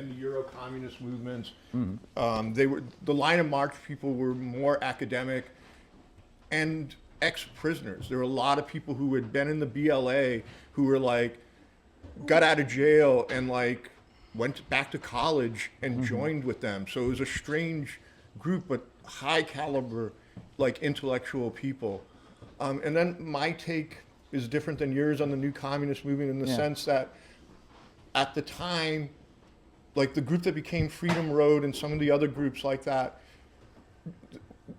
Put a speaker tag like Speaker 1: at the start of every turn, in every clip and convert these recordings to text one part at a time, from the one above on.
Speaker 1: and the Euro-communist movements. They were, the line of march people were more academic and ex-prisoners. There were a lot of people who had been in the BLA who were like, got out of jail and like went back to college and joined with them. So it was a strange group, but high caliber, like intellectual people. And then my take is different than yours on the new communist movement in the sense that at the time, like the group that became Freedom Road and some of the other groups like that,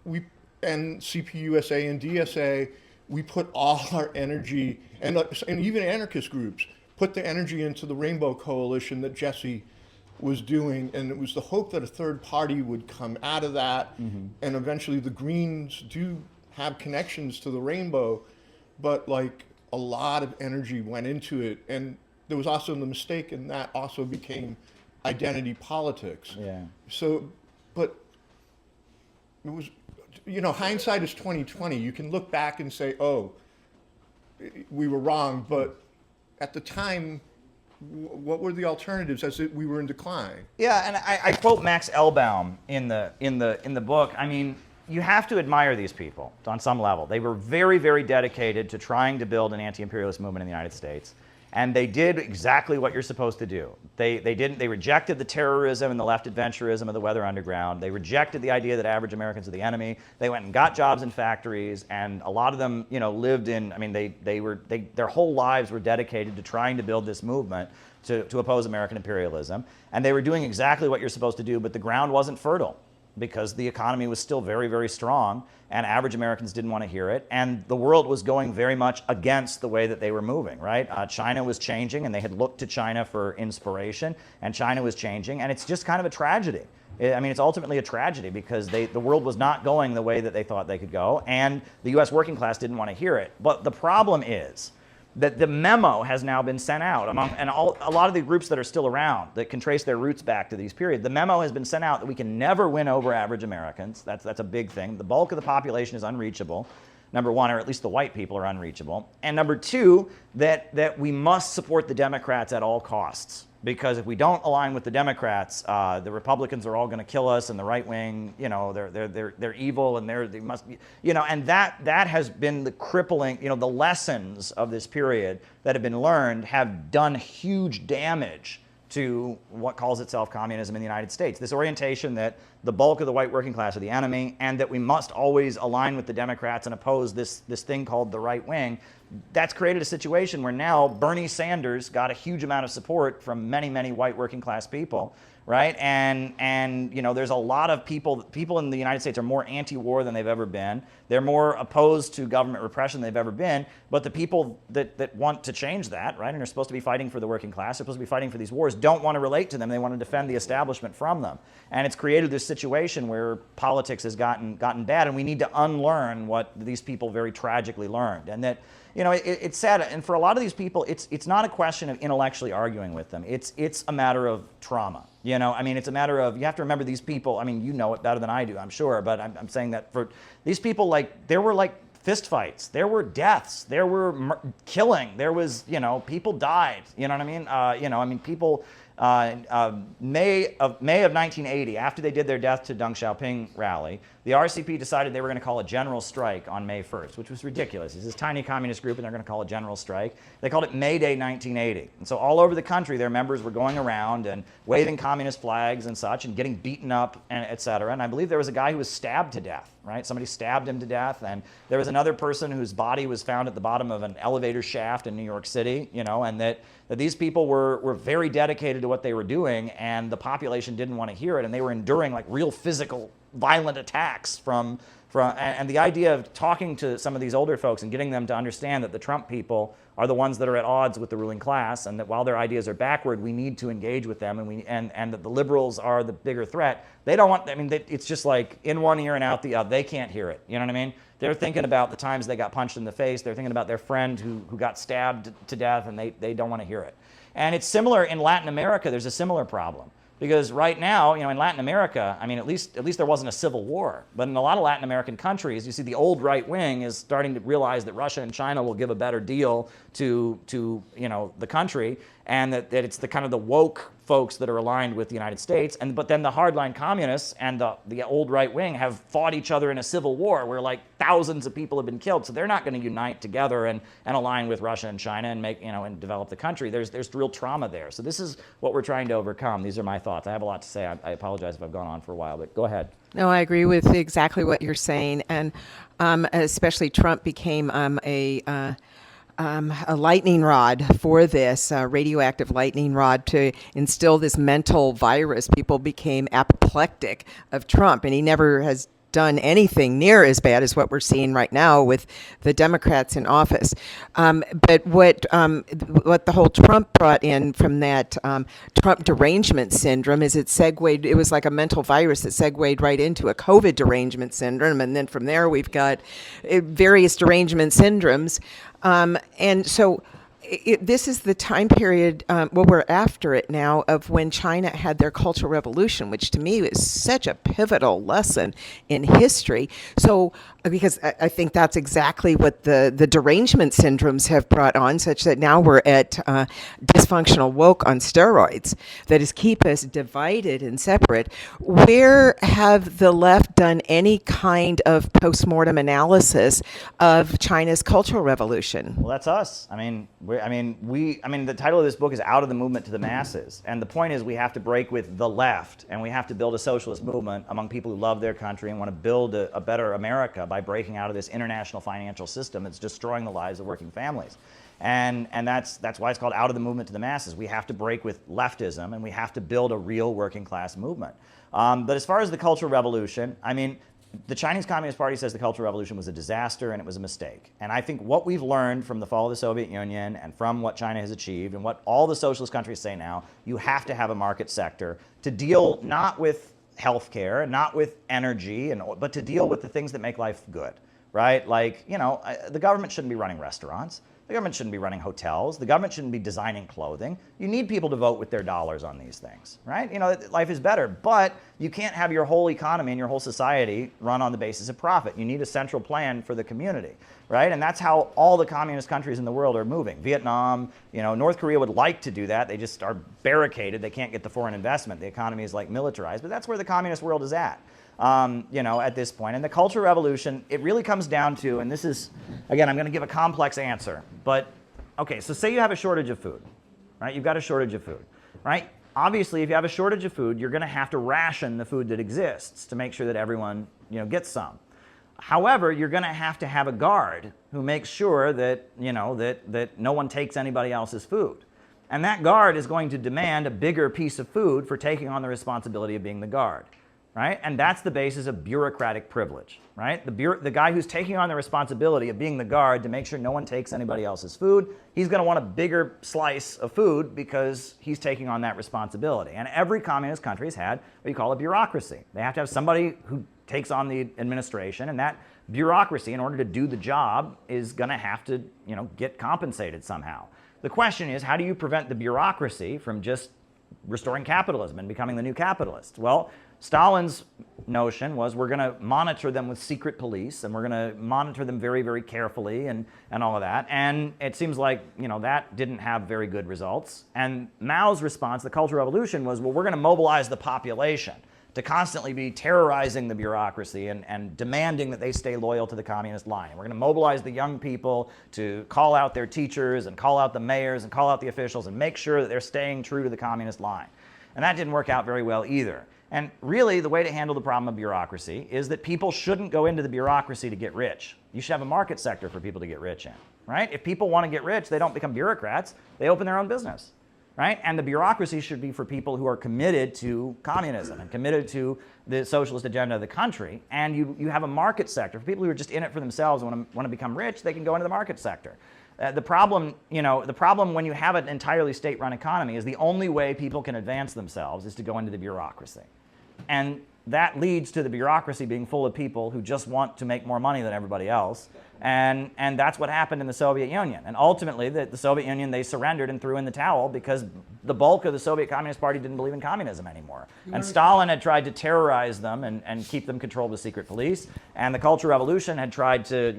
Speaker 1: and CPUSA and DSA, we put all our energy, and even anarchist groups, put the energy into the Rainbow Coalition that Jesse was doing, and it was the hope that a third party would come out of that, and eventually the Greens do have connections to the Rainbow, but like a lot of energy went into it, and there was also the mistake, and that also became identity politics. So, but it was, you know, hindsight is 20/20. You can look back and say, oh, we were wrong, but at the time, what were the alternatives as we were in decline?
Speaker 2: Yeah, and I quote Max Elbaum in the book. I mean, you have to admire these people on some level. They were very, very dedicated to trying to build an anti-imperialist movement in the United States. And they did exactly what you're supposed to do. They rejected the terrorism and the left adventurism of the Weather Underground. They rejected the idea that average Americans are the enemy. They went and got jobs in factories, and a lot of them, you know, lived in, I mean, their whole lives were dedicated to trying to build this movement to oppose American imperialism. And they were doing exactly what you're supposed to do, but the ground wasn't fertile because the economy was still very, very strong, and average Americans didn't want to hear it, and the world was going very much against the way that they were moving, right? China was changing, and they had looked to China for inspiration, and China was changing, and it's just kind of a tragedy. I mean, it's ultimately a tragedy because the world was not going the way that they thought they could go, and the U.S. working class didn't want to hear it. But the problem is that the memo has now been sent out a lot of the groups that are still around that can trace their roots back to these periods. The memo has been sent out that we can never win over average Americans. That's a big thing. The bulk of the population is unreachable, number one, or at least the white people are unreachable. And number two, that we must support the Democrats at all costs. Because if we don't align with the Democrats, the Republicans are all going to kill us, and the right wing, you know, they're evil, and they must be, you know, and that has been the crippling, you know, the lessons of this period that have been learned have done huge damage to what calls itself communism in the United States. This orientation that the bulk of the white working class are the enemy, and that we must always align with the Democrats and oppose this thing called the right wing. That's created a situation where now Bernie Sanders got a huge amount of support from many, many white working class people, right? And you know, there's a lot of people in the United States are more anti-war than they've ever been. They're more opposed to government repression than they've ever been. But the people that want to change that, right, and are supposed to be fighting for the working class, are supposed to be fighting for these wars, don't want to relate to them. They want to defend the establishment from them. And it's created this situation where politics has gotten bad, and we need to unlearn what these people very tragically learned. And that, you know, it's sad, and for a lot of these people, it's not a question of intellectually arguing with them. It's a matter of trauma. You know, I mean, it's a matter of, you have to remember these people, I mean, you know it better than I do, I'm sure, but I'm saying that for these people, like, there were like fist fights, there were deaths, there were killing, there was, you know, people died, you know what I mean? You know, I mean, people, May of 1980, after they did their Death to Deng Xiaoping rally, the RCP decided they were going to call a general strike on May 1st, which was ridiculous. It's this tiny communist group, and they're going to call a general strike. They called it May Day 1980. And so all over the country, their members were going around and waving communist flags and such, and getting beaten up, and et cetera. And I believe there was a guy who was stabbed to death, right? Somebody stabbed him to death, and there was another person whose body was found at the bottom of an elevator shaft in New York City, you know, and that these people were very dedicated to what they were doing, and the population didn't want to hear it, and they were enduring like real physical, violent attacks from and the idea of talking to some of these older folks and getting them to understand that the Trump people are the ones that are at odds with the ruling class, and that while their ideas are backward, we need to engage with them, and that the liberals are the bigger threat. They don't want, I mean, it's just like in one ear and out the other. They can't hear it. You know what I mean? They're thinking about the times they got punched in the face. They're thinking about their friend who got stabbed to death, and they don't want to hear it. And it's similar in Latin America. There's a similar problem. Because right now, you know, in Latin America, I mean, at least there wasn't a civil war. But in a lot of Latin American countries, you see the old right wing is starting to realize that Russia and China will give a better deal to you know, the country, and that it's the kind of the woke folks that are aligned with the United States, but then the hardline communists and the old right wing have fought each other in a civil war where like thousands of people have been killed. So they're not going to unite together and align with Russia and China and make, and develop the country. There's real trauma there. So this is what we're trying to overcome. These are my thoughts. I have a lot to say. I apologize if I've gone on for a while, but go ahead.
Speaker 3: No, I agree with exactly what you're saying, and especially Trump became a lightning rod for this, radioactive lightning rod to instill this mental virus. People became apoplectic of Trump, and he never has done anything near as bad as what we're seeing right now with the Democrats in office. But what the whole Trump brought in from that Trump derangement syndrome is it segued, it was like a mental virus that segued right into a COVID derangement syndrome. And then from there, we've got various derangement syndromes. And so this is the time period, we're after it now, of when China had their Cultural Revolution, which to me is such a pivotal lesson in history. So, because I think that's exactly what the derangement syndromes have brought on, such that now we're at dysfunctional woke on steroids, that is keep us divided and separate. Where have the left done any kind of postmortem analysis of China's Cultural Revolution?
Speaker 2: Well, that's us. The title of this book is Out of the Movement to the Masses. And the point is we have to break with the left, and we have to build a socialist movement among people who love their country and want to build a better America by breaking out of this international financial system that's destroying the lives of working families. And that's why it's called Out of the Movement to the Masses. We have to break with leftism, and we have to build a real working class movement. But as far as the Cultural Revolution, the Chinese Communist Party says the Cultural Revolution was a disaster and it was a mistake. And I think what we've learned from the fall of the Soviet Union and from what China has achieved and what all the socialist countries say now, you have to have a market sector to deal not with healthcare, not with energy, but to deal with the things that make life good, right? Like, the government shouldn't be running restaurants. The government shouldn't be running hotels. The government shouldn't be designing clothing. You need people to vote with their dollars on these things, right? Life is better, but you can't have your whole economy and your whole society run on the basis of profit. You need a central plan for the community, right? And that's how all the communist countries in the world are moving. Vietnam, North Korea would like to do that. They just are barricaded. They can't get the foreign investment. The economy is like militarized, but that's where the communist world is at. At this point. And the Cultural Revolution, it really comes down to, and this is, again, I'm going to give a complex answer, but, okay, so say you have a shortage of food, right? You've got a shortage of food, right? Obviously, if you have a shortage of food, you're going to have to ration the food that exists to make sure that everyone, gets some. However, you're going to have a guard who makes sure that, that no one takes anybody else's food. And that guard is going to demand a bigger piece of food for taking on the responsibility of being the guard. Right? And that's the basis of bureaucratic privilege, right? The guy who's taking on the responsibility of being the guard to make sure no one takes anybody else's food, he's going to want a bigger slice of food because he's taking on that responsibility. And every communist country has had what you call a bureaucracy. They have to have somebody who takes on the administration, and that bureaucracy, in order to do the job, is going to have to, get compensated somehow. The question is, how do you prevent the bureaucracy from just restoring capitalism and becoming the new capitalists? Well, Stalin's notion was we're going to monitor them with secret police, and we're going to monitor them very, very carefully and all of that. And it seems like, that didn't have very good results. And Mao's response, the Cultural Revolution, was, well, we're going to mobilize the population to constantly be terrorizing the bureaucracy and demanding that they stay loyal to the communist line. And we're going to mobilize the young people to call out their teachers and call out the mayors and call out the officials and make sure that they're staying true to the communist line. And that didn't work out very well either. And really, the way to handle the problem of bureaucracy is that people shouldn't go into the bureaucracy to get rich. You should have a market sector for people to get rich in, right? If people want to get rich, they don't become bureaucrats. They open their own business, right? And the bureaucracy should be for people who are committed to communism and committed to the socialist agenda of the country. And you have a market sector for people who are just in it for themselves and want to become rich. They can go into the market sector. The problem when you have an entirely state-run economy is the only way people can advance themselves is to go into the bureaucracy. And that leads to the bureaucracy being full of people who just want to make more money than everybody else. And that's what happened in the Soviet Union. And ultimately, the Soviet Union, they surrendered and threw in the towel because the bulk of the Soviet Communist Party didn't believe in communism anymore. And Stalin had tried to terrorize them and keep them controlled with secret police. And the Cultural Revolution had tried to,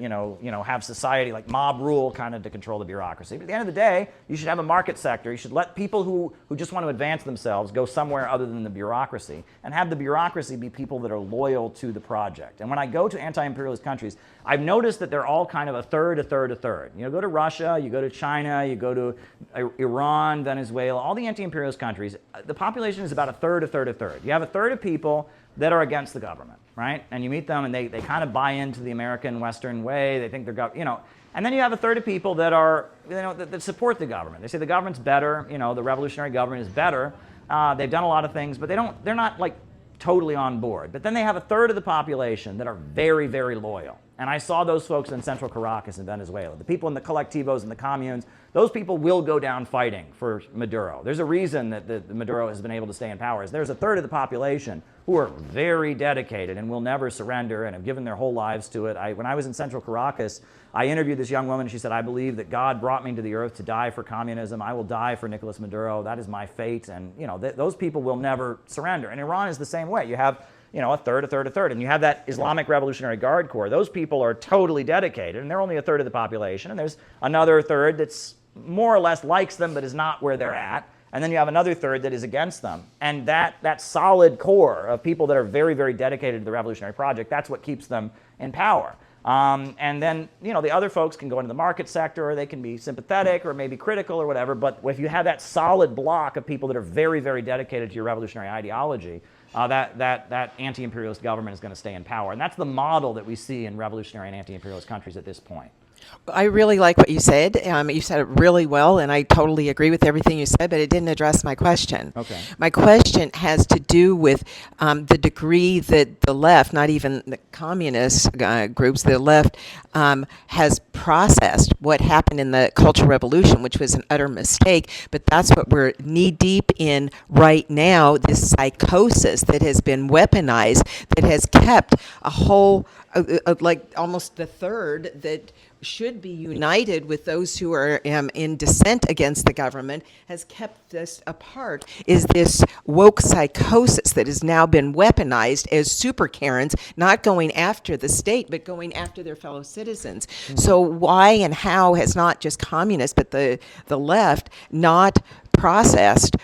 Speaker 2: have society like mob rule kind of to control the bureaucracy. But at the end of the day, you should have a market sector. You should let people who just want to advance themselves go somewhere other than the bureaucracy, and have the bureaucracy be people that are loyal to the project. And when I go to anti-imperialist countries, I've noticed that they're all kind of a third, a third, a third. You go to Russia, you go to China, you go to Iran, Venezuela, all the anti-imperialist countries, the population is about a third, a third, a third. You have a third of people that are against the government, right? And you meet them and they kind of buy into the American Western way. They think they're, and then you have a third of people that are, that support the government. They say the government's better, the revolutionary government is better. They've done a lot of things, but they're not like totally on board. But then they have a third of the population that are very, very loyal. And I saw those folks in Central Caracas in Venezuela. The people in the colectivos and the communes, those people will go down fighting for Maduro. There's a reason that the Maduro has been able to stay in power. There's a third of the population who are very dedicated and will never surrender and have given their whole lives to it. When I was in Central Caracas, I interviewed this young woman. She said, I believe that God brought me to the earth to die for communism. I will die for Nicolas Maduro. That is my fate. And those people will never surrender. And Iran is the same way. You have a third, a third, a third. And you have that Islamic Revolutionary Guard Corps. Those people are totally dedicated, and they're only a third of the population. And there's another third that's more or less likes them, but is not where they're at. And then you have another third that is against them. And that solid core of people that are very, very dedicated to the revolutionary project, that's what keeps them in power. And then, the other folks can go into the market sector, or they can be sympathetic or maybe critical or whatever. But if you have that solid block of people that are very, very dedicated to your revolutionary ideology, that anti-imperialist government is going to stay in power. And that's the model that we see in revolutionary and anti-imperialist countries at this point.
Speaker 3: I really like what you said. You said it really well, and I totally agree with everything you said, but it didn't address my question.
Speaker 2: Okay.
Speaker 3: My question has to do with the degree that the left, not even the communist groups, the left has processed what happened in the Cultural Revolution, which was an utter mistake, but that's what we're knee-deep in right now, this psychosis that has been weaponized, that has kept a whole, like almost the third that should be united with those who are in dissent against the government, has kept this apart, is this woke psychosis that has now been weaponized as super Karens, not going after the state, but going after their fellow citizens. Mm-hmm. So why and how has not just communists, but the left not processed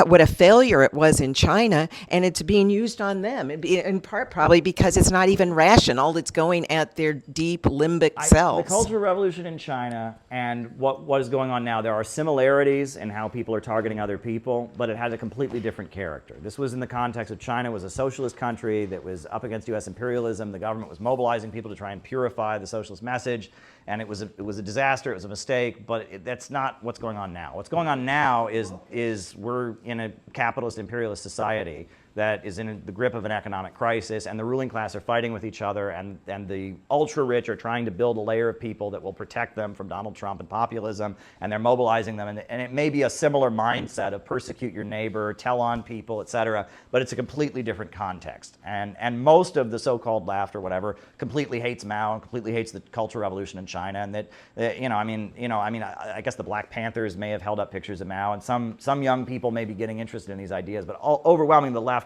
Speaker 3: what a failure it was in China, and it's being used on them, in part probably because it's not even rational. It's going at their deep limbic selves.
Speaker 2: The Cultural Revolution in China and what is going on now, there are similarities in how people are targeting other people, but it has a completely different character. This was in the context of China was a socialist country that was up against U.S. imperialism. The government was mobilizing people to try and purify the socialist message, and it was a disaster. It was a mistake, but that's not what's going on now. What's going on now is we're in a capitalist imperialist society that is in the grip of an economic crisis, and the ruling class are fighting with each other, and the ultra-rich are trying to build a layer of people that will protect them from Donald Trump and populism, and they're mobilizing them, and it may be a similar mindset of persecute your neighbor, tell on people, etc., but it's a completely different context. And most of the so-called left or whatever completely hates Mao and completely hates the Cultural Revolution in China, and that, I guess the Black Panthers may have held up pictures of Mao, and some young people may be getting interested in these ideas, but overwhelmingly the left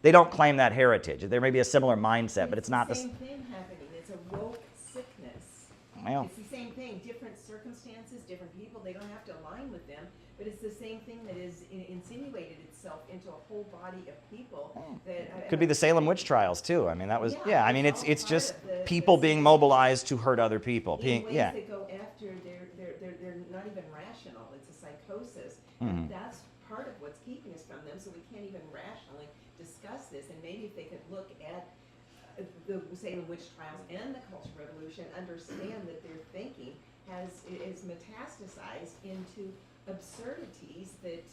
Speaker 2: they don't claim that heritage. There may be a similar mindset, but it's not the
Speaker 3: same thing happening. It's a woke sickness.
Speaker 2: Well,
Speaker 3: it's the same thing. Different circumstances, different people. They don't have to align with them, but it's the same thing that is insinuated itself into a whole body of people. That
Speaker 2: could be the Salem witch trials too. I mean, that was it's just people being mobilized to hurt other people.
Speaker 3: In ways that go after they're not even rational. It's a psychosis.
Speaker 2: Mm-hmm.
Speaker 3: And that's part of what's keeping us from them. So we can't even rationally discuss this. And maybe if they could look at the Salem witch trials and the Cultural Revolution, understand that their thinking is metastasized into absurdities that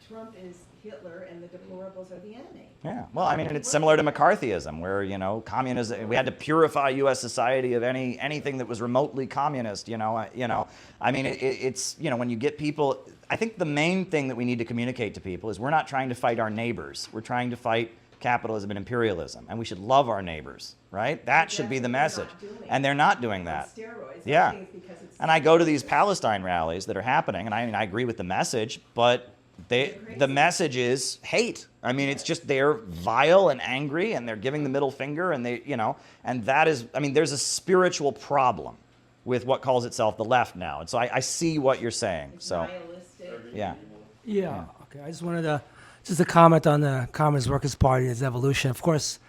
Speaker 3: Trump is Hitler and the deplorables are the enemy.
Speaker 2: Yeah, well, I mean, it's similar to McCarthyism, where communism. We had to purify U.S. society of anything that was remotely communist. I mean, it's when you get people. I think the main thing that we need to communicate to people is we're not trying to fight our neighbors. We're trying to fight capitalism and imperialism, and we should love our neighbors, right? That should be the message. And they're not doing that. Yeah. And I go to these Palestine rallies that are happening, and I agree with the message, but the message is hate. I mean, it's just they're vile and angry, and they're giving the middle finger, and and that is, I mean, there's a spiritual problem with what calls itself the left now. And so I see what you're saying. So, yeah.
Speaker 4: Yeah. Okay. I just wanted to comment on the Communist Workers' Party and its evolution. Of course,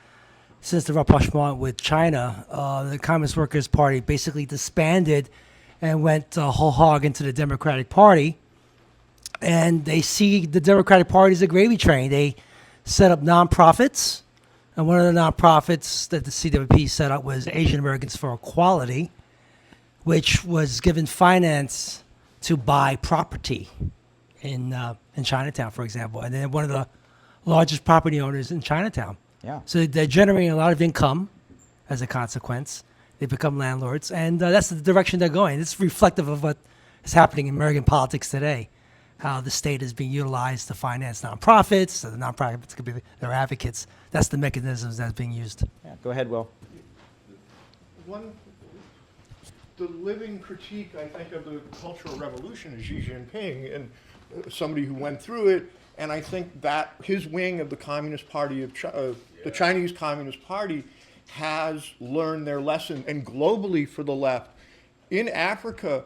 Speaker 4: since the rapprochement with China, the Communist Workers' Party basically disbanded and went whole hog into the Democratic Party. And they see the Democratic Party as a gravy train. They set up nonprofits, and one of the nonprofits that the CWP set up was Asian Americans for Equality, which was given finance to buy property in Chinatown, for example, and they're one of the largest property owners in Chinatown.
Speaker 2: Yeah.
Speaker 4: So they're generating a lot of income as a consequence. They become landlords, and that's the direction they're going. It's reflective of what is happening in American politics today, how the state is being utilized to finance nonprofits, so the nonprofits could be their advocates. That's the mechanisms that's being used.
Speaker 2: Yeah. Go ahead, Will.
Speaker 1: The living critique, I think, of the Cultural Revolution is Xi Jinping, and somebody who went through it. And I think that his wing of the Communist Party the Chinese Communist Party has learned their lesson. And globally, for the left, in Africa,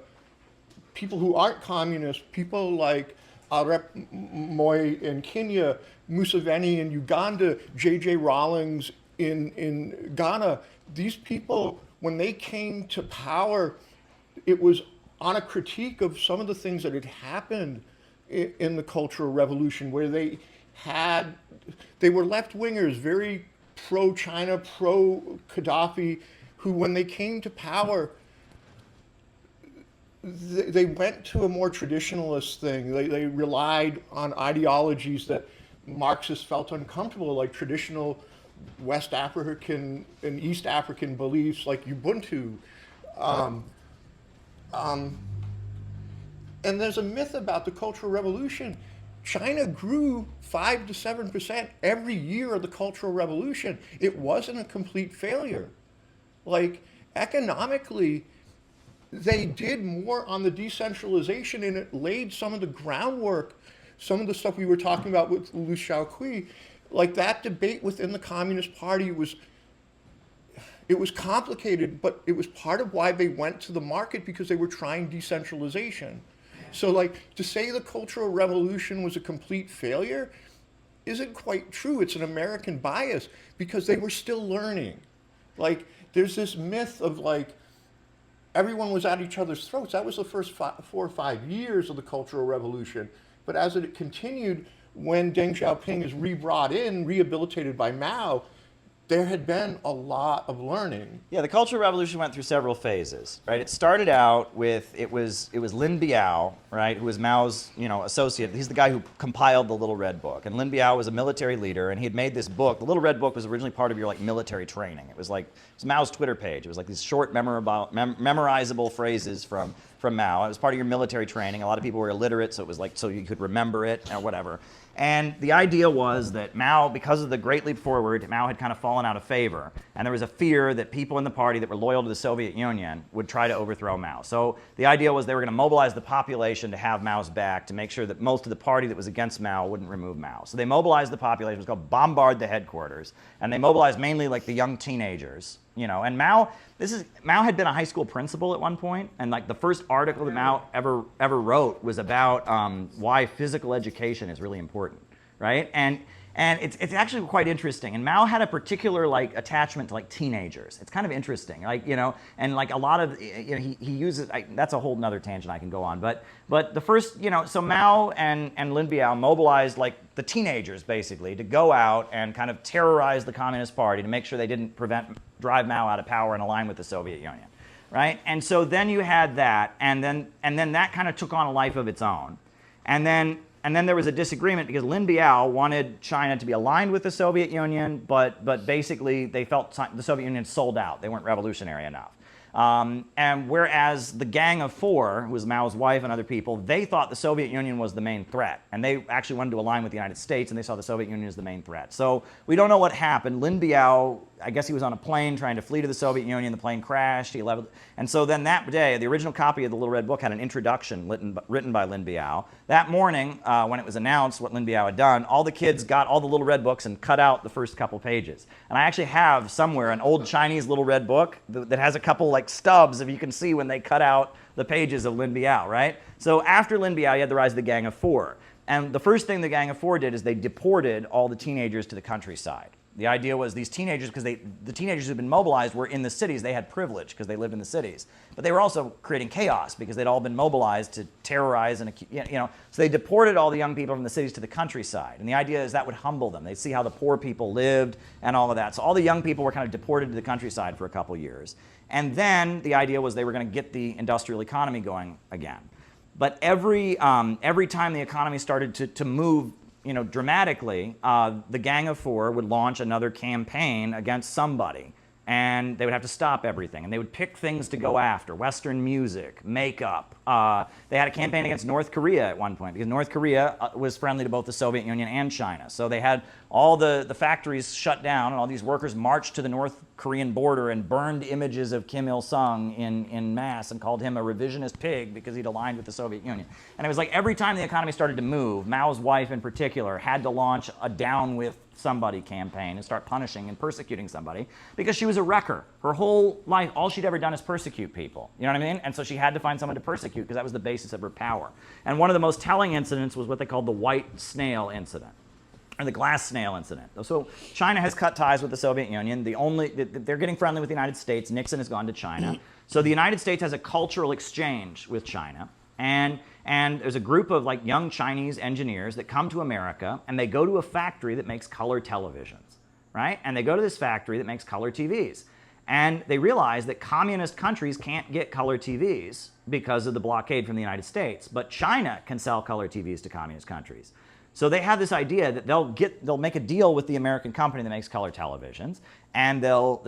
Speaker 1: people who aren't communist, people like Arep Moi in Kenya, Museveni in Uganda, J.J. Rawlings in Ghana, these people, when they came to power, it was on a critique of some of the things that had happened in the Cultural Revolution, where they were left-wingers, very pro-China, pro-Gaddafi, who, when they came to power, they went to a more traditionalist thing. They relied on ideologies that Marxists felt uncomfortable, like traditional West African and East African beliefs, like Ubuntu. And there's a myth about the Cultural Revolution. China grew 5 to 7% every year of the Cultural Revolution. It wasn't a complete failure. Like, economically, they did more on the decentralization, and it laid some of the groundwork, some of the stuff we were talking about with Liu Shaoqi. Like, that debate within the Communist Party was complicated, but it was part of why they went to the market, because they were trying decentralization. So, like, to say the Cultural Revolution was a complete failure isn't quite true. It's an American bias, because they were still learning. Like, there's this myth of, like, everyone was at each other's throats. That was the first 4 or 5 years of the Cultural Revolution. But as it continued, when Deng Xiaoping is re-brought in, rehabilitated by Mao, there had been a lot of learning.
Speaker 2: Yeah, the Cultural Revolution went through several phases, right? It started out with, it was Lin Biao, right, who was Mao's, associate. He's the guy who compiled the Little Red Book. And Lin Biao was a military leader, and he had made this book. The Little Red Book was originally part of your, military training. It was Mao's Twitter page. It was like these short, memorizable phrases from Mao. It was part of your military training. A lot of people were illiterate, so it was so you could remember it or whatever. And the idea was that Mao, because of the Great Leap Forward, Mao had kind of fallen out of favor. And there was a fear that people in the party that were loyal to the Soviet Union would try to overthrow Mao. So the idea was they were going to mobilize the population to have Mao's back, to make sure that most of the party that was against Mao wouldn't remove Mao. So they mobilized the population. It was called Bombard the Headquarters. And they mobilized mainly the young teenagers. And Mao had been a high school principal at one point, and the first article that Mao ever wrote was about why physical education is really important, right? And it's actually quite interesting. And Mao had a particular attachment to teenagers. It's kind of interesting, and a lot of he uses. That's a whole nother tangent I can go on. But the first so Mao and Lin Biao mobilized the teenagers basically to go out and kind of terrorize the Communist Party to make sure they didn't drive Mao out of power and align with the Soviet Union, right? And so then you had that, and then that kind of took on a life of its own, and then there was a disagreement because Lin Biao wanted China to be aligned with the Soviet Union, but basically they felt the Soviet Union sold out. They weren't revolutionary enough. And whereas the Gang of Four, who was Mao's wife and other people, they thought the Soviet Union was the main threat. And they actually wanted to align with the United States, and they saw the Soviet Union as the main threat. So we don't know what happened. Lin Biao, I guess he was on a plane trying to flee to the Soviet Union. The plane crashed. And so then that day, the original copy of the Little Red Book had an introduction written by Lin Biao. That morning, when it was announced what Lin Biao had done, all the kids got all the Little Red Books and cut out the first couple pages. And I actually have somewhere an old Chinese Little Red Book that has a couple like stubs, if you can see when they cut out the pages of Lin Biao, right? So after Lin Biao, you had the rise of the Gang of Four. And the first thing the Gang of Four did is they deported all the teenagers to the countryside. The idea was these teenagers, because the teenagers who'd been mobilized were in the cities. They had privilege because they lived in the cities. But they were also creating chaos because they'd all been mobilized to terrorize and, So they deported all the young people from the cities to the countryside. And the idea is that would humble them. They'd see how the poor people lived and all of that. So all the young people were kind of deported to the countryside for a couple years. And then the idea was they were going to get the industrial economy going again. But every time the economy started to move dramatically, the Gang of Four would launch another campaign against somebody, and they would have to stop everything, and they would pick things to go after: Western music, makeup. They had a campaign against North Korea at one point, because North Korea was friendly to both the Soviet Union and China. So they had all the factories shut down, and all these workers marched to the North Korean border and burned images of Kim Il-sung in mass and called him a revisionist pig because he'd aligned with the Soviet Union. And it was like every time the economy started to move, Mao's wife in particular had to launch a down with somebody campaign and start punishing and persecuting somebody because she was a wrecker. Her whole life, all she'd ever done is persecute people. You know what I mean? And so she had to find someone to persecute because that was the basis of her power. And one of the most telling incidents was what they called the white snail incident, or the glass snail incident. So China has cut ties with the Soviet Union. They're getting friendly with the United States. Nixon has gone to China. So the United States has a cultural exchange with China. And there's a group of like young Chinese engineers that come to America, and they go to a factory that makes color televisions, right? And they go to this factory that makes color TVs. And they realize that communist countries can't get color TVs because of the blockade from the United States, but China can sell color TVs to communist countries. So they have this idea that they'll make a deal with the American company that makes color televisions, and they'll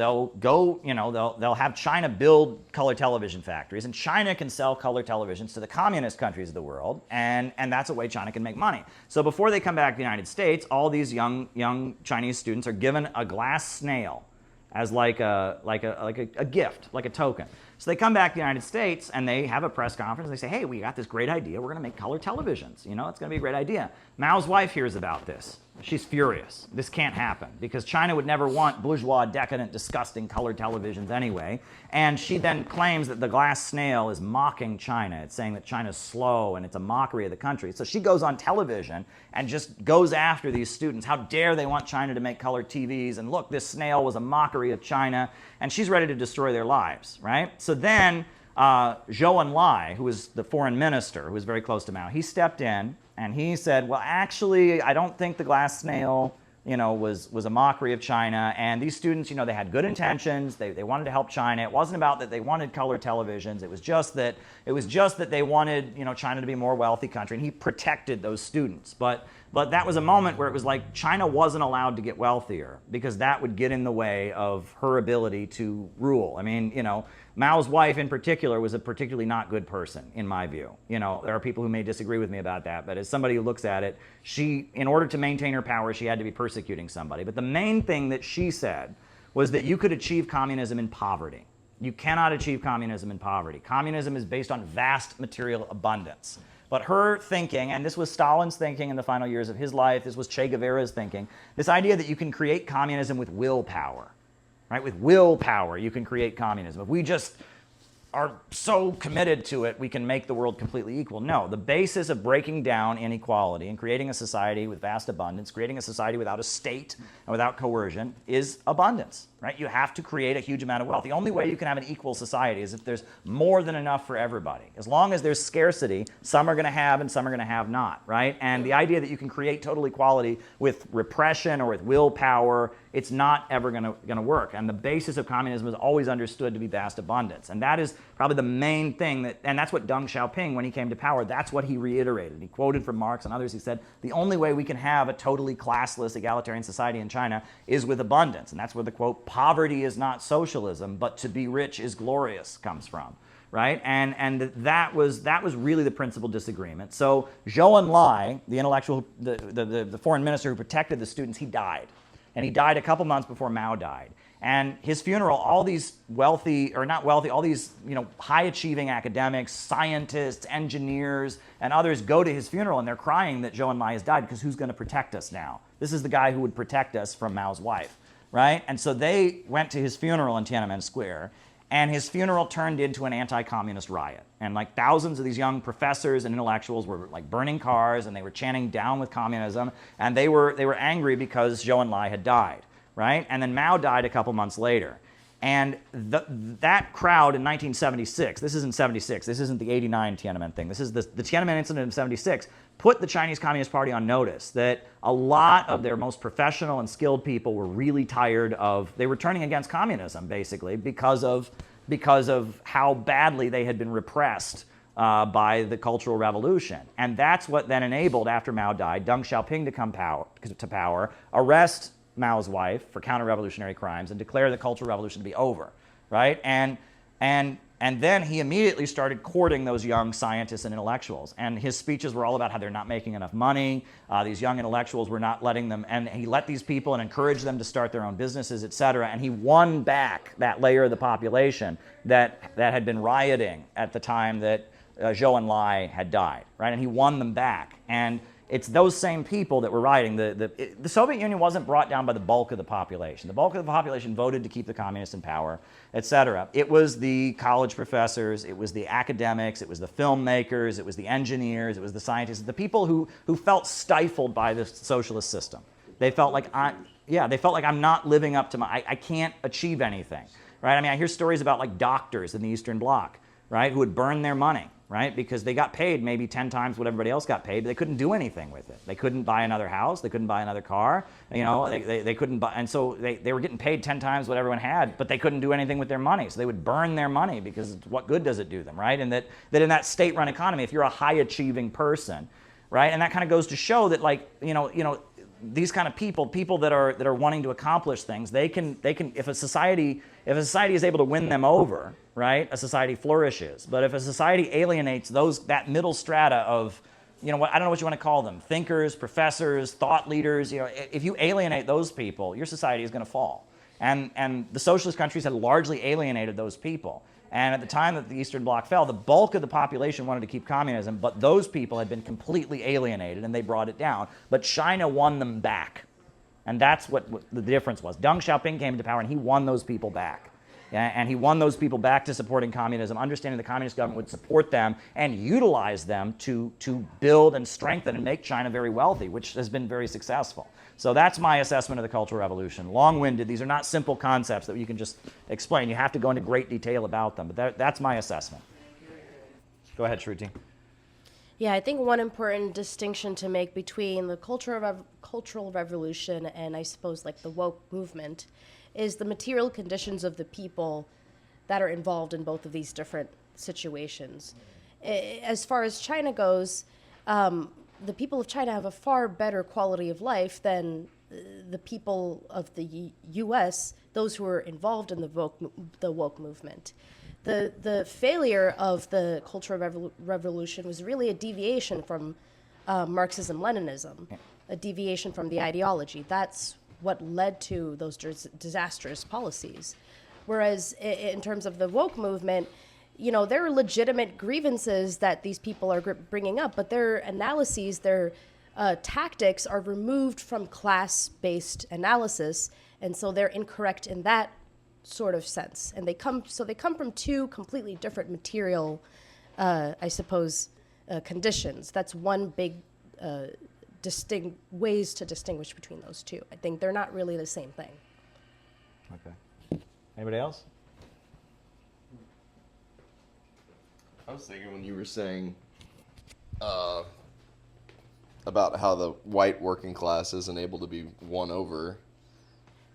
Speaker 2: have China build color television factories, and China can sell color televisions to the communist countries of the world, and that's a way China can make money. So before they come back to the United States, all these young Chinese students are given a glass snail as like a gift, like a token. So they come back to the United States and they have a press conference. They say, hey, we got this great idea. We're going to make color televisions. It's going to be a great idea. Mao's wife hears about this. She's furious. This can't happen because China would never want bourgeois, decadent, disgusting color televisions anyway. And she then claims that the glass snail is mocking China. It's saying that China's slow and it's a mockery of the country. So she goes on television and just goes after these students. How dare they want China to make color TVs? And look, this snail was a mockery of China. And she's ready to destroy their lives, right? So then Zhou Enlai, who was the foreign minister, who was very close to Mao, he stepped in and he said, well, actually, I don't think the glass snail, was a mockery of China. And these students, they had good intentions. They wanted to help China. It wasn't about that they wanted color televisions. It was just that they wanted, China to be a more wealthy country. And he protected those students. But that was a moment where it was like China wasn't allowed to get wealthier because that would get in the way of her ability to rule. I mean, Mao's wife in particular was a particularly not good person, in my view. There are people who may disagree with me about that, but as somebody who looks at it, in order to maintain her power, she had to be persecuting somebody. But the main thing that she said was that you could achieve communism in poverty. You cannot achieve communism in poverty. Communism is based on vast material abundance. But her thinking, and this was Stalin's thinking in the final years of his life, this was Che Guevara's thinking, this idea that you can create communism with willpower. Right? With willpower, you can create communism. If we just are so committed to it, we can make the world completely equal. No, the basis of breaking down inequality and creating a society with vast abundance, creating a society without a state and without coercion is abundance. Right? You have to create a huge amount of wealth. The only way you can have an equal society is if there's more than enough for everybody. As long as there's scarcity, some are going to have and some are going to have not. Right? And the idea that you can create total equality with repression or with willpower, it's not ever going to work. And the basis of communism is always understood to be vast abundance. And that is probably the main thing and that's what Deng Xiaoping, when he came to power, that's what he reiterated. He quoted from Marx and others. He said, the only way we can have a totally classless egalitarian society in China is with abundance. And that's where the quote, poverty is not socialism, but to be rich is glorious comes from. Right, and that was really the principal disagreement. So Zhou Enlai, the intellectual, the foreign minister who protected the students, he died, and he died a couple months before Mao died. And his funeral, all these wealthy or not wealthy, all these high achieving academics, scientists, engineers, and others go to his funeral, and they're crying that Zhou Enlai has died because who's going to protect us now? This is the guy who would protect us from Mao's wife, right? And so they went to his funeral in Tiananmen Square. And his funeral turned into an anti-communist riot. And like thousands of these young professors and intellectuals were like burning cars, and they were chanting down with communism. And they were angry because Zhou Enlai had died, right? And then Mao died a couple months later. And that crowd in 1976, this isn't 76, this isn't the 89 Tiananmen thing, this is the Tiananmen incident in 76, put the Chinese Communist Party on notice that a lot of their most professional and skilled people were really tired of, they were turning against communism basically because of how badly they had been repressed by the Cultural Revolution. And that's what then enabled, after Mao died, Deng Xiaoping to come to power, arrest Mao's wife for counter-revolutionary crimes, and declare the Cultural Revolution to be over, right? And then he immediately started courting those young scientists and intellectuals. And his speeches were all about how they're not making enough money. These young intellectuals were not letting them, and he let these people and encouraged them to start their own businesses, et cetera. And he won back that layer of the population that had been rioting at the time that Zhou Enlai had died, right? And he won them back. And it's those same people that were rioting. The Soviet Union wasn't brought down by the bulk of the population. The bulk of the population voted to keep the communists in power, et cetera. It was the college professors, it was the academics, it was the filmmakers, it was the engineers, it was the scientists, the people who felt stifled by the socialist system. They felt like I'm not living up to I can't achieve anything, right? I mean, I hear stories about like doctors in the Eastern Bloc, right, who would burn their money, right? Because they got paid maybe 10 times what everybody else got paid, but they couldn't do anything with it. They couldn't buy another house. They couldn't buy another car. They couldn't buy, and so they were getting paid 10 times what everyone had, but they couldn't do anything with their money. So they would burn their money because what good does it do them, right? And that in that state-run economy, if you're a high-achieving person, right, and that kind of goes to show that these kind of people that are wanting to accomplish things, they can if a society is able to win them over, right, a society flourishes. But if a society alienates that middle strata of, I don't know what you want to call them, thinkers, professors, thought leaders, if you alienate those people, your society is going to fall. And the socialist countries had largely alienated those people. And at the time that the Eastern Bloc fell, the bulk of the population wanted to keep communism, but those people had been completely alienated, and they brought it down. But China won them back. And that's what the difference was. Deng Xiaoping came to power, and he won those people back. And he won those people back to supporting communism, understanding the communist government would support them and utilize them to build and strengthen and make China very wealthy, which has been very successful. So that's my assessment of the Cultural Revolution. Long-winded. These are not simple concepts that you can just explain. You have to go into great detail about them. But that's my assessment. Go ahead, Shruti.
Speaker 5: Yeah, I think one important distinction to make between the Cultural Revolution and I suppose like the woke movement is the material conditions of the people that are involved in both of these different situations. As far as China goes, the people of China have a far better quality of life than the people of the U.S., those who are involved in the woke movement. The failure of the Cultural Revolution was really a deviation from Marxism-Leninism, a deviation from the ideology. That's what led to those disastrous policies. Whereas in terms of the woke movement, there are legitimate grievances that these people are bringing up, but their analyses, their tactics are removed from class-based analysis, and so they're incorrect in that sort of sense. And they come from two completely different material, conditions. That's one big ways to distinguish between those two. I think they're not really the same thing.
Speaker 2: Okay. Anybody else?
Speaker 6: I was thinking when you were saying about how the white working class isn't able to be won over,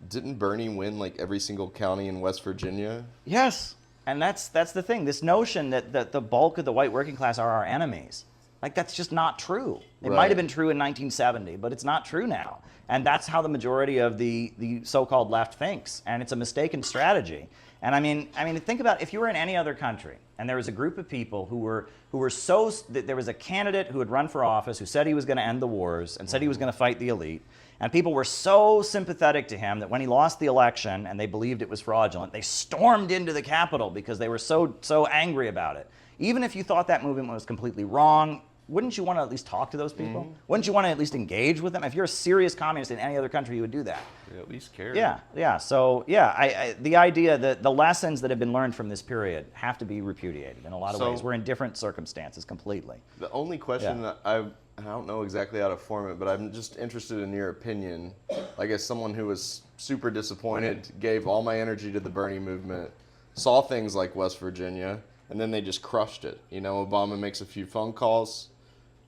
Speaker 6: didn't Bernie win like every single county in West Virginia?
Speaker 2: Yes. And that's the thing. This notion that the bulk of the white working class are our enemies, like that's just not true. It might have been true in 1970, but it's not true now. And that's how the majority of the so-called left thinks, and it's a mistaken strategy. And I mean, think about if you were in any other country, and there was a group of people who were so there was a candidate who had run for office who said he was going to end the wars and said he was going to fight the elite, and people were so sympathetic to him that when he lost the election and they believed it was fraudulent, they stormed into the Capitol because they were so angry about it. Even if you thought that movement was completely wrong, wouldn't you want to at least talk to those people? Wouldn't you want to at least engage with them? If you're a serious communist in any other country, you would do that.
Speaker 6: You at least care.
Speaker 2: Yeah. So yeah, the idea that the lessons that have been learned from this period have to be repudiated in a lot of ways. We're in different circumstances completely.
Speaker 6: The only question that I don't know exactly how to form it, but I'm just interested in your opinion. Like, as someone who was super disappointed, gave all my energy to the Bernie movement, saw things like West Virginia, and then they just crushed it. You know, Obama makes a few phone calls.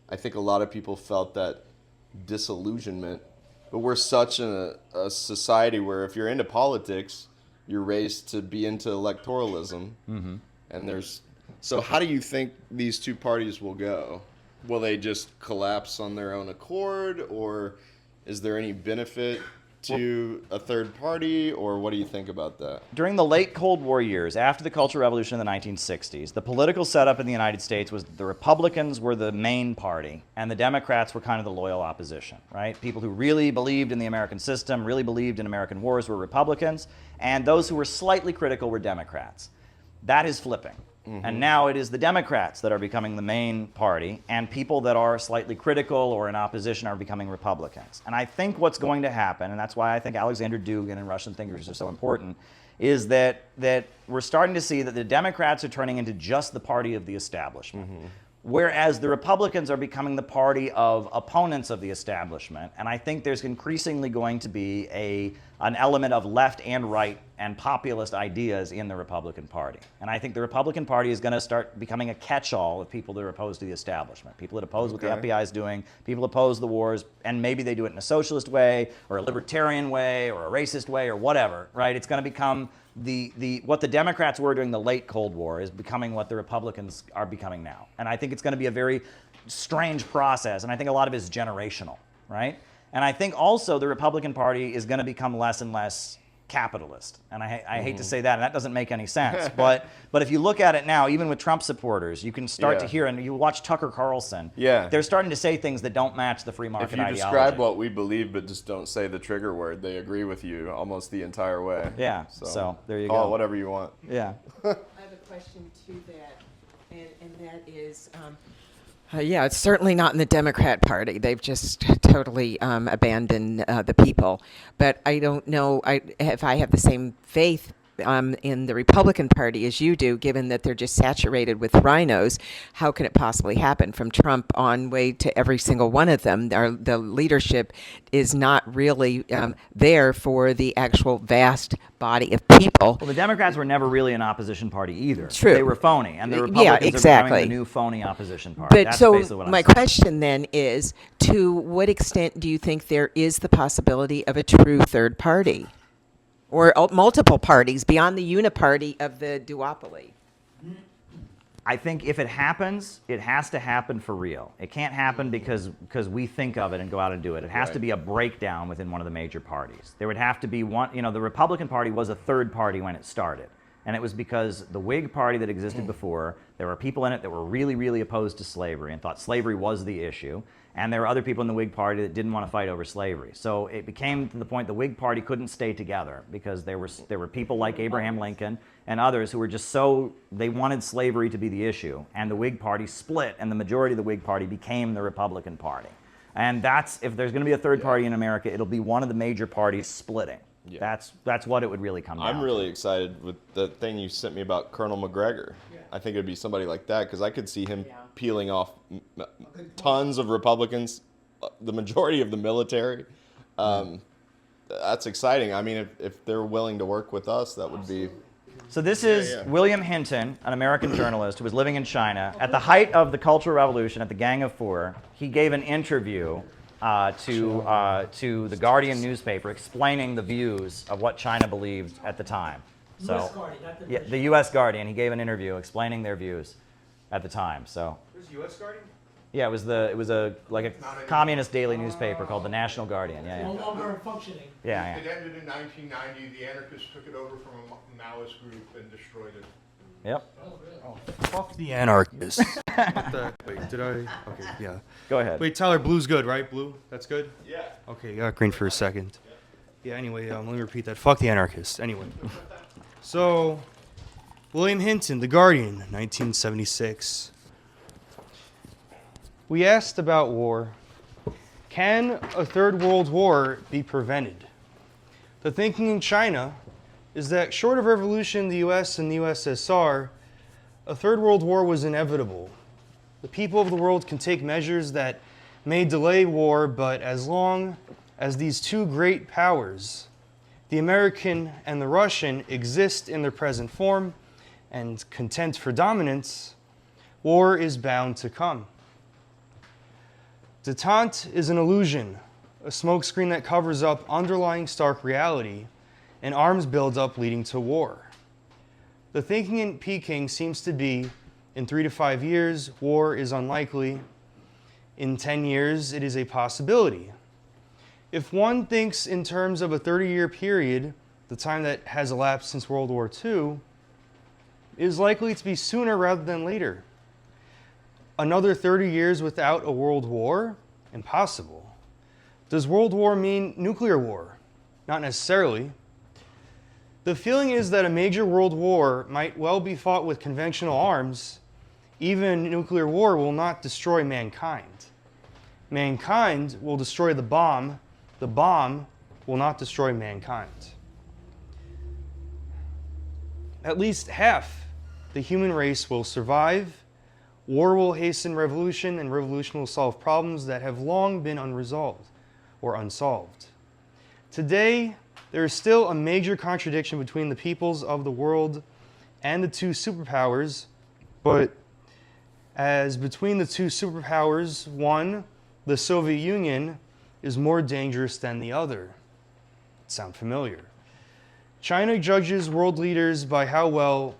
Speaker 6: I think a lot of people felt that disillusionment. But we're such a society where if you're into politics, you're raised to be into electoralism. Mm-hmm. And so how do you think these two parties will go? Will they just collapse on their own accord, or is there any benefit to a third party, or what do you think about that?
Speaker 2: During the late Cold War years, after the Cultural Revolution in the 1960s, the political setup in the United States was the Republicans were the main party, and the Democrats were kind of the loyal opposition, right? People who really believed in the American system, really believed in American wars were Republicans, and those who were slightly critical were Democrats. That is flipping. And now it is the Democrats that are becoming the main party, and people that are slightly critical or in opposition are becoming Republicans. And I think what's going to happen, and that's why I think Alexander Dugin and Russian thinkers are so important, is that we're starting to see that the Democrats are turning into just the party of the establishment. Whereas the Republicans are becoming the party of opponents of the establishment. And I think there's increasingly going to be an element of left and right and populist ideas in the Republican Party. And I think the Republican Party is going to start becoming a catch-all of people that are opposed to the establishment. People that oppose what the FBI is doing, people oppose the wars, and maybe they do it in a socialist way or a libertarian way or a racist way or whatever, right? It's going to become what the Democrats were during the late Cold War is becoming what the Republicans are becoming now. And I think it's going to be a very strange process, and I think a lot of it is generational, right? And I think also the Republican Party is going to become less and less capitalist. And I hate to say that, and that doesn't make any sense. But if you look at it now, even with Trump supporters, you can start to hear, and you watch Tucker Carlson, they're starting to say things that don't match the free market ideology.
Speaker 6: If you describe what we believe but just don't say the trigger word, they agree with you almost the entire way.
Speaker 2: Yeah, so there you go.
Speaker 6: Call it whatever you want.
Speaker 2: Yeah.
Speaker 3: I have a question to that, and that is, yeah, it's certainly not in the Democrat Party. They've just totally abandoned the people. But I don't know if I have the same faith in the Republican Party as you do, given that they're just saturated with rhinos. How can it possibly happen from Trump on way to every single one of them? The leadership is not really there for the actual vast body of people.
Speaker 2: Well, the Democrats were never really an opposition party either.
Speaker 3: True.
Speaker 2: They were phony, and the Republicans are becoming the new phony opposition party.
Speaker 3: But
Speaker 2: That's
Speaker 3: so
Speaker 2: basically what I'm
Speaker 3: my
Speaker 2: saying.
Speaker 3: question then is, to what extent do you think there is the possibility of a true third party? Or multiple parties beyond the uniparty of the duopoly?
Speaker 2: I think if it happens, it has to happen for real. It can't happen because we think of it and go out and do it. It has to be a breakdown within one of the major parties. There would have to be one, the Republican Party was a third party when it started. And it was because the Whig Party that existed before, there were people in it that were really, really opposed to slavery and thought slavery was the issue. And there were other people in the Whig Party that didn't want to fight over slavery. So it became to the point the Whig Party couldn't stay together because there were people like Abraham Lincoln and others who were just they wanted slavery to be the issue. And the Whig Party split, and the majority of the Whig Party became the Republican Party. And if there's going to be a third party in America, it'll be one of the major parties splitting. Yeah. That's what it would really come down to.
Speaker 6: I'm really excited with the thing you sent me about Colonel McGregor. Yeah. I think it would be somebody like that because I could see him peeling off tons of Republicans, the majority of the military. That's exciting. I mean, if they're willing to work with us, that would be...
Speaker 2: So this is William Hinton, an American journalist who was living in China. At the height of the Cultural Revolution, at the Gang of Four, he gave an interview to the Guardian newspaper explaining the views of what China believed at the time. So,
Speaker 4: Guardian, not the
Speaker 2: yeah, the U.S. Guardian. He gave an interview explaining their views at the time. So,
Speaker 7: Where's U.S. Guardian?
Speaker 2: yeah, it was a communist daily newspaper called the National Guardian. Yeah,
Speaker 4: no
Speaker 2: yeah,
Speaker 4: longer functioning.
Speaker 2: yeah.
Speaker 1: It ended in 1990. The anarchists took it over from a Maoist group and destroyed it.
Speaker 2: Yep.
Speaker 7: Fuck the anarchists. Wait, did I? Okay, yeah.
Speaker 2: Go ahead.
Speaker 7: Wait, Tyler, blue's good, right? Blue? That's good?
Speaker 1: Yeah.
Speaker 7: Okay, you got green for a second. Yeah, anyway, let me repeat that. Fuck the anarchists. Anyway. So, William Hinton, The Guardian, 1976. We asked about war. Can a third world war be prevented? The thinking in China is that short of revolution in the US and the USSR, a third world war was inevitable. The people of the world can take measures that may delay war, but as long as these two great powers, the American and the Russian, exist in their present form and contend for dominance, war is bound to come. Detente is an illusion, a smokescreen that covers up underlying stark reality, and arms buildup leading to war. The thinking in Peking seems to be, in 3 to 5 years, war is unlikely. In 10 years, it is a possibility. If one thinks in terms of a 30-year period, the time that has elapsed since World War II, it is likely to be sooner rather than later. Another 30 years without a world war? Impossible. Does world war mean nuclear war? Not necessarily. The feeling is that a major world war might well be fought with conventional arms. Even nuclear war will not destroy mankind. Mankind will destroy the bomb. The bomb will not destroy mankind. At least half the human race will survive. War will hasten revolution, and revolution will solve problems that have long been unresolved or unsolved. Today, there is still a major contradiction between the peoples of the world and the two superpowers, but as between the two superpowers, one, the Soviet Union, is more dangerous than the other. Sound familiar? China judges world leaders by how well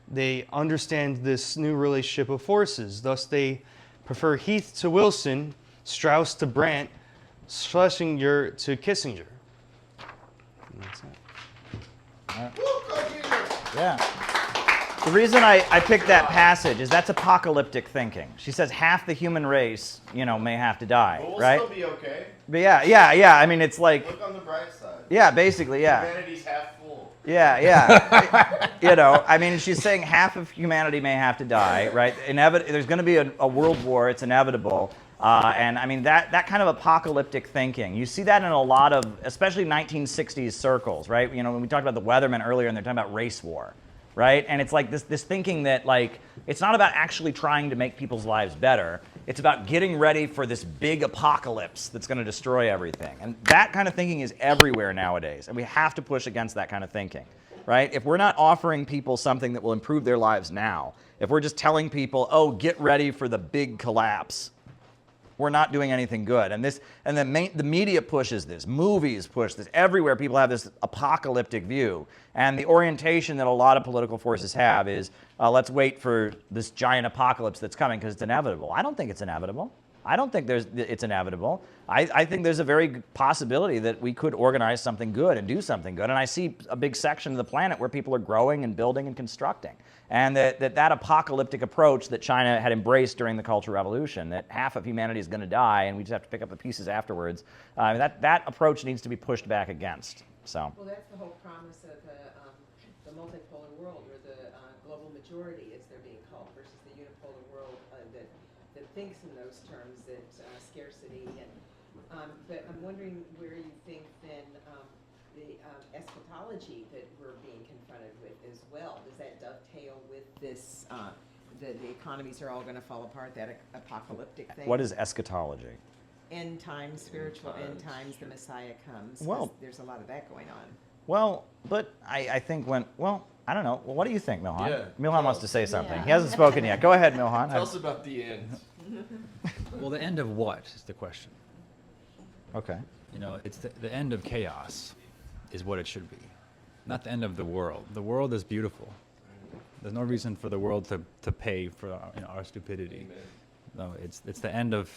Speaker 7: they understand this new relationship of forces. Thus, they prefer Heath to Wilson, Strauss to Brandt, Schlesinger to Kissinger. And that's it.
Speaker 2: Yeah. The reason I picked that passage is that's apocalyptic thinking. She says half the human race, may have to die,
Speaker 6: But we'll
Speaker 2: right?
Speaker 6: still be okay.
Speaker 2: But yeah. I mean, it's like,
Speaker 6: Look on the bright side.
Speaker 2: yeah, basically, yeah.
Speaker 6: Humanity's half full.
Speaker 2: Yeah. I mean, she's saying half of humanity may have to die, right? There's going to be a world war. It's inevitable. And I mean, that kind of apocalyptic thinking, you see that in a lot of, especially 1960s circles, right? When we talked about the Weathermen earlier and they're talking about race war, right? And it's like this thinking that, like, it's not about actually trying to make people's lives better. It's about getting ready for this big apocalypse that's going to destroy everything. And that kind of thinking is everywhere nowadays. And we have to push against that kind of thinking, right? If we're not offering people something that will improve their lives now, if we're just telling people, oh, get ready for the big collapse, we're not doing anything good. And the media pushes this, movies push this, everywhere people have this apocalyptic view. And the orientation that a lot of political forces have is, let's wait for this giant apocalypse that's coming because it's inevitable. I don't think it's inevitable. I don't think it's inevitable. I think there's a very possibility that we could organize something good and do something good. And I see a big section of the planet where people are growing and building and constructing. And that apocalyptic approach that China had embraced during the Cultural Revolution, that half of humanity is going to die and we just have to pick up the pieces afterwards, that approach needs to be pushed back against. So.
Speaker 3: Well, that's the whole promise of the multipolar world, or the global majority, as they're being called, versus the unipolar world that thinks in those terms, that scarcity. But I'm wondering where you think then the eschatology that we're being confronted with as well. Does that dovetail with this, the economies are all going to fall apart, that apocalyptic thing?
Speaker 2: What is eschatology?
Speaker 3: End times, spiritual end times, the Messiah comes. 'cause
Speaker 2: Well-
Speaker 3: there's a lot of that going on.
Speaker 2: Well, but I think I don't know. Well, what do you think, Milhan?
Speaker 6: Yeah.
Speaker 2: Milhan wants to say something.
Speaker 5: Yeah.
Speaker 2: He hasn't spoken yet. Go ahead, Milhan.
Speaker 6: Tell us about the end.
Speaker 8: Well, the end of what is the question.
Speaker 2: Okay.
Speaker 8: It's the end of chaos is what it should be. not the end of the world. The world is beautiful. There's no reason for the world to pay for our stupidity. No, it's the end of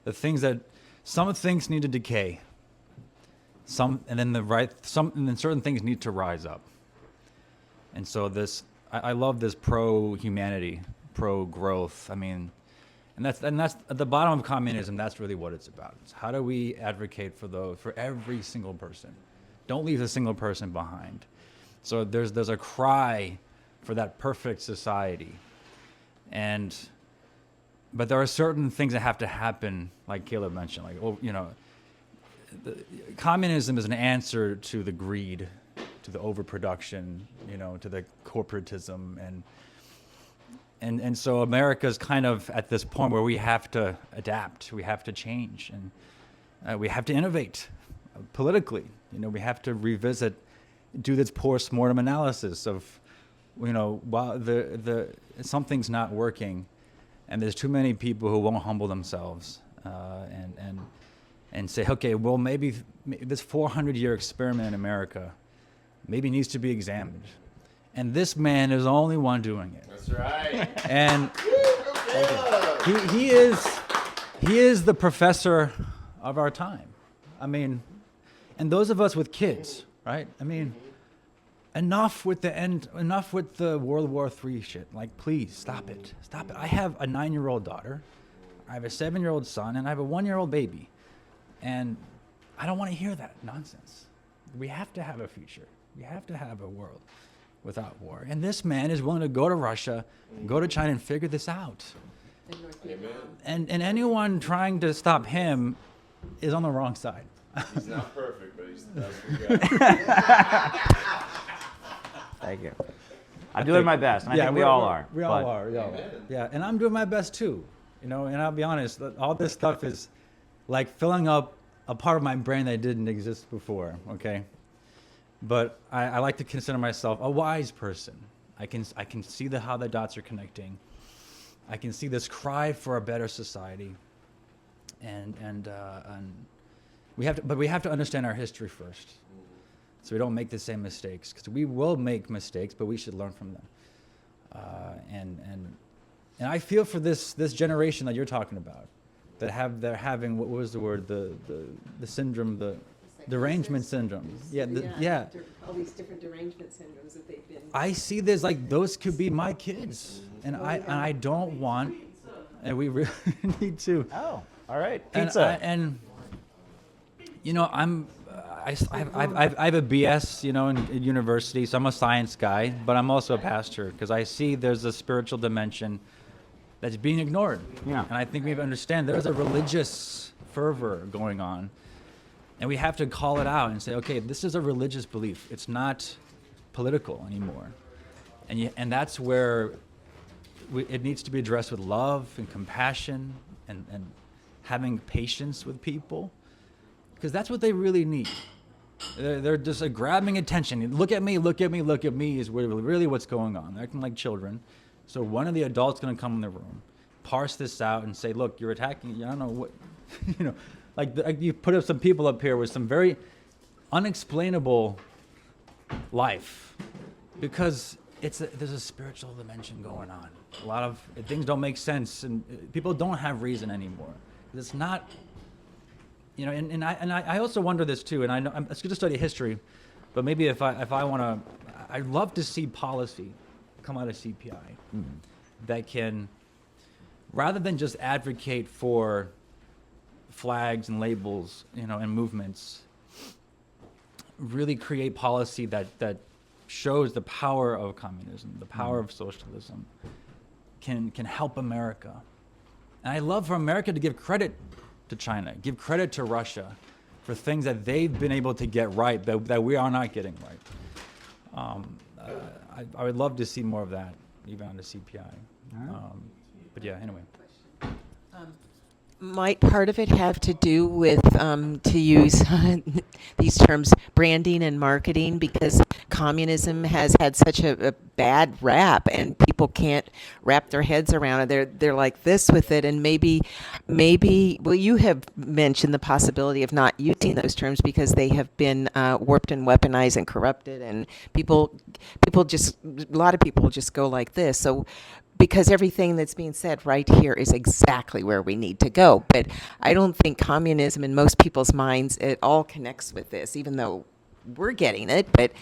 Speaker 8: the things that some things need to decay. And then certain things need to rise up. And so I love this pro-humanity, pro-growth. I mean, and that's at the bottom of communism. That's really what it's about. It's how do we advocate for every single person? Don't leave a single person behind. So there's a cry for that perfect society, but there are certain things that have to happen, like Caleb mentioned, communism is an answer to the greed, to the overproduction, to the corporatism, and so America's kind of at this point where we have to adapt, we have to change, and we have to innovate politically. We have to revisit, do this post-mortem analysis of, while something's not working, and there's too many people who won't humble themselves, and say, okay, well, maybe this 400-year experiment in America maybe needs to be examined. And this man is the only one doing it.
Speaker 6: That's right.
Speaker 8: And he is the professor of our time. I mean, and those of us with kids, right? I mean, enough with the World War III shit. Like, please, stop it. Stop it. I have a 9-year-old daughter, I have a 7-year-old son, and I have a 1-year-old baby. And I don't want to hear that nonsense. We have to have a future. We have to have a world without war. And this man is willing to go to Russia, go to China, and figure this out.
Speaker 6: Amen.
Speaker 8: And anyone trying to stop him is on the wrong side.
Speaker 6: He's not perfect, but he's the best we got.
Speaker 2: Thank you. I'm doing my best, and I think we all are.
Speaker 8: We all are. Yeah, and I'm doing my best too. And I'll be honest, all this stuff is like filling up a part of my brain that didn't exist before, okay? But I like to consider myself a wise person. I can see how the dots are connecting. I can see this cry for a better society. And we have to understand our history first, so we don't make the same mistakes, because we will make mistakes, but we should learn from them. And I feel for this generation that you're talking about, they're having, what was the word, the syndrome, the derangement syndrome. Yeah.
Speaker 3: All these different derangement syndromes that they've been.
Speaker 8: I see this like those could be my kids, and I don't want, and we really need to.
Speaker 2: Oh, all right, pizza.
Speaker 8: I have a BS, in university, so I'm a science guy, but I'm also a pastor, because I see there's a spiritual dimension that's being ignored.
Speaker 2: Yeah.
Speaker 8: And I think we have to understand there's a religious fervor going on, and we have to call it out and say, okay, this is a religious belief. It's not political anymore. And that's where it needs to be addressed with love and compassion and having patience with people, because that's what they really need. They're just grabbing attention. Look at me, look at me, look at me is really what's going on. They're acting like children. So one of the adults going to come in the room, parse this out, and say, look, you're attacking, I don't know what, like you put up some people up here with some very unexplainable life, because there's a spiritual dimension going on. A lot of things don't make sense, and people don't have reason anymore. It's not, and I also wonder this too, and I know it's good to study history, but maybe if I want to, I'd love to see policy come out of CPI that can, rather than just advocate for flags and labels, and movements, really create policy that shows the power of communism, the power of socialism, can help America. And I love for America to give credit to China, give credit to Russia for things that they've been able to get right that we are not getting right. I would love to see more of that, even on the CPI. But yeah, anyway.
Speaker 3: Might part of it have to do with, to use these terms, branding and marketing, because communism has had such a bad rap, and people can't wrap their heads around it. They're like this with it, and maybe, well, you have mentioned the possibility of not using those terms because they have been warped and weaponized and corrupted, and people just, a lot of people just go like this. So, because everything that's being said right here is exactly where we need to go. But I don't think communism in most people's minds at all connects with this, even though we're getting it. But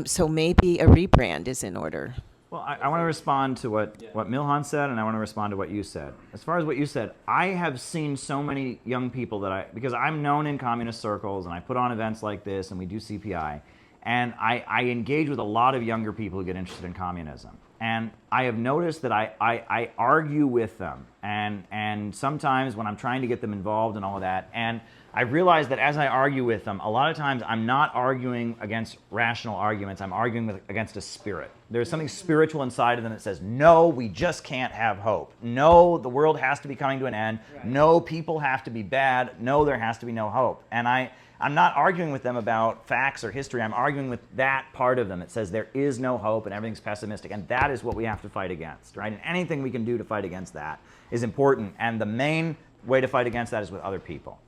Speaker 3: so maybe a rebrand is in order.
Speaker 2: Well, I want to respond to what Milhan said, and I want to respond to what you said. As far as what you said, I have seen so many young people because I'm known in communist circles, and I put on events like this, and we do CPI, and I engage with a lot of younger people who get interested in communism. And I have noticed that I argue with them, and sometimes when I'm trying to get them involved and all of that, and I've realized that as I argue with them, a lot of times I'm not arguing against rational arguments, I'm arguing against a spirit. There's something spiritual inside of them that says, no, we just can't have hope. No, the world has to be coming to an end. No, people have to be bad. No, there has to be no hope. And I'm not arguing with them about facts or history. I'm arguing with that part of them that says there is no hope and everything's pessimistic. And that is what we have to fight against, right? And anything we can do to fight against that is important. And the main way to fight against that is with other people.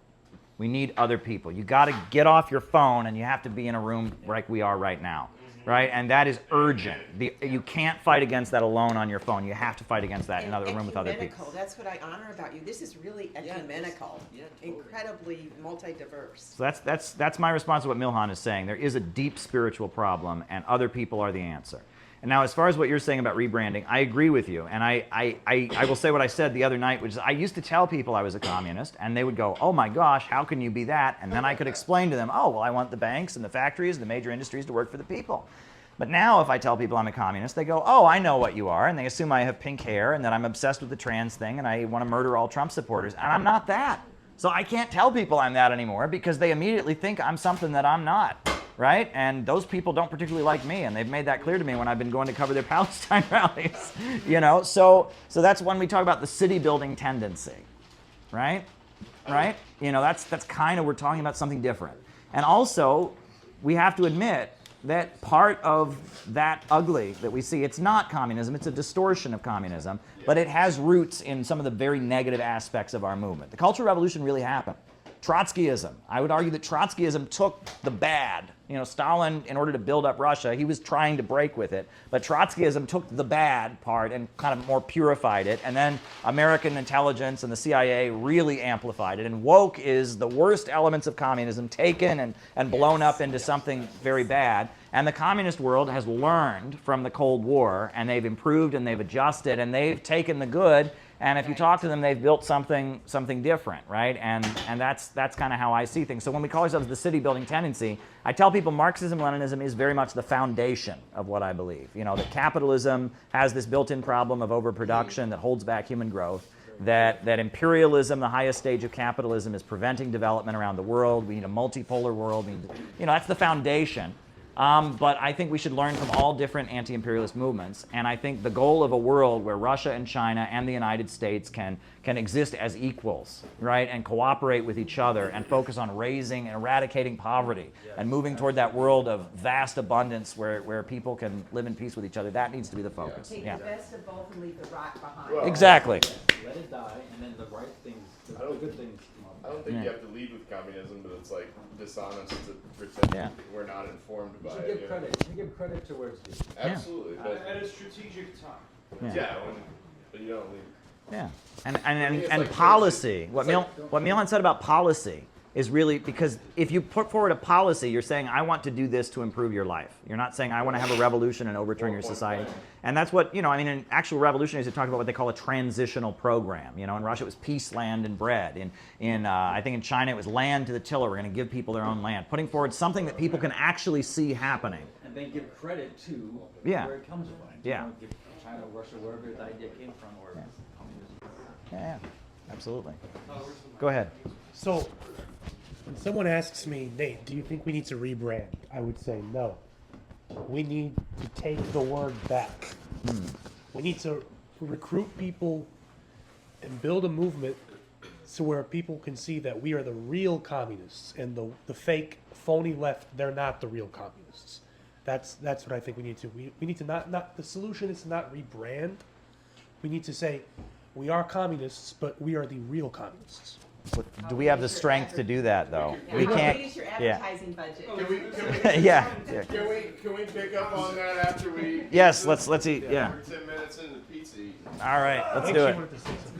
Speaker 2: We need other people. You got to get off your phone and you have to be in a room like we are right now, right? And that is urgent. You can't fight against that alone on your phone. You have to fight against that in another room with other people.
Speaker 3: That's what I honor about you. This is really ecumenical, incredibly multi-diverse.
Speaker 2: So that's my response to what Milhan is saying. There is a deep spiritual problem, and other people are the answer. And now, as far as what you're saying about rebranding, I agree with you. And I will say what I said the other night, which is I used to tell people I was a communist, and they would go, oh my gosh, how can you be that? And then I could explain to them, oh, well, I want the banks and the factories and the major industries to work for the people. But now if I tell people I'm a communist, they go, oh, I know what you are. And they assume I have pink hair and that I'm obsessed with the trans thing and I want to murder all Trump supporters. And I'm not that. So I can't tell people I'm that anymore because they immediately think I'm something that I'm not. Right? And those people don't particularly like me, and they've made that clear to me when I've been going to cover their Palestine rallies. You know, so that's when we talk about the city building tendency, right? Right? You know, that's kind of, we're talking about something different. And also, we have to admit that part of that ugly that we see, it's not communism, it's a distortion of communism, but it has roots in some of the very negative aspects of our movement. The Cultural Revolution really happened. Trotskyism. I would argue that Trotskyism took the bad. You know, Stalin, in order to build up Russia, he was trying to break with it. But Trotskyism took the bad part and kind of more purified it. And then American intelligence and the CIA really amplified it. And woke is the worst elements of communism taken and blown up into something very bad. And the communist world has learned from the Cold War, and they've improved and they've adjusted and they've taken the good. And if you talk to them, they've built something different, right? And that's kind of how I see things. So when we call ourselves the city building tendency, I tell people Marxism-Leninism is very much the foundation of what I believe. You know, that capitalism has this built-in problem of overproduction that holds back human growth. That imperialism, the highest stage of capitalism, is preventing development around the world. We need a multipolar world. That's the foundation. But I think we should learn from all different anti-imperialist movements. And I think the goal of a world where Russia and China and the United States can exist as equals, right? And cooperate with each other and focus on raising and eradicating poverty and moving toward that world of vast abundance where people can live in peace with each other. That needs to be the focus.
Speaker 3: Take
Speaker 2: Yeah.
Speaker 3: the best of both and leave the rot behind.
Speaker 6: Well,
Speaker 2: Exactly.
Speaker 8: Let it die, and then the right things, the good things come up.
Speaker 6: I don't think you have to lead with communism, but it's like dishonest to pretend we're not informed by
Speaker 8: You
Speaker 6: it.
Speaker 8: give
Speaker 6: you know?
Speaker 8: credit. You give credit to where it's due.
Speaker 6: Absolutely. But,
Speaker 9: At a strategic time.
Speaker 6: but you don't lead.
Speaker 2: Yeah,
Speaker 6: it's
Speaker 2: and
Speaker 6: like
Speaker 2: policy.
Speaker 6: crazy.
Speaker 2: What
Speaker 6: It's
Speaker 2: Milhan said about policy is really, because if you put forward a policy, you're saying, I want to do this to improve your life. You're not saying, I want to have a revolution and overturn your society. And that's what, in actual revolutionaries, they talk about what they call a transitional program. In Russia, it was peace, land, and bread. I think in China, it was land to the tiller. We're going to give people their own land. Putting forward something that people can actually see happening.
Speaker 8: And then give credit to where it comes from.
Speaker 2: Yeah.
Speaker 8: Give China, Russia, wherever the idea came from, or communism.
Speaker 2: Yeah, absolutely. Go ahead.
Speaker 10: So, when someone asks me, Nate, do you think we need to rebrand? I would say no. We need to take the word back. We need to recruit people and build a movement so where people can see that we are the real communists and the fake, phony left, they're not the real communists. That's what I think we need to. We need to not the solution is to not rebrand. We need to say we are communists, but we are the real communists.
Speaker 2: Do we have the strength to do that, though? We can't.
Speaker 3: Use your
Speaker 2: Yeah.
Speaker 3: advertising budget.
Speaker 2: Yeah.
Speaker 6: Can we pick up on that after we?
Speaker 2: Yes. Let's eat. Yeah.
Speaker 6: We're 10 minutes into pizza eating.
Speaker 2: All right. Let's
Speaker 10: I think
Speaker 2: do
Speaker 10: she
Speaker 2: it.
Speaker 10: wanted to say something.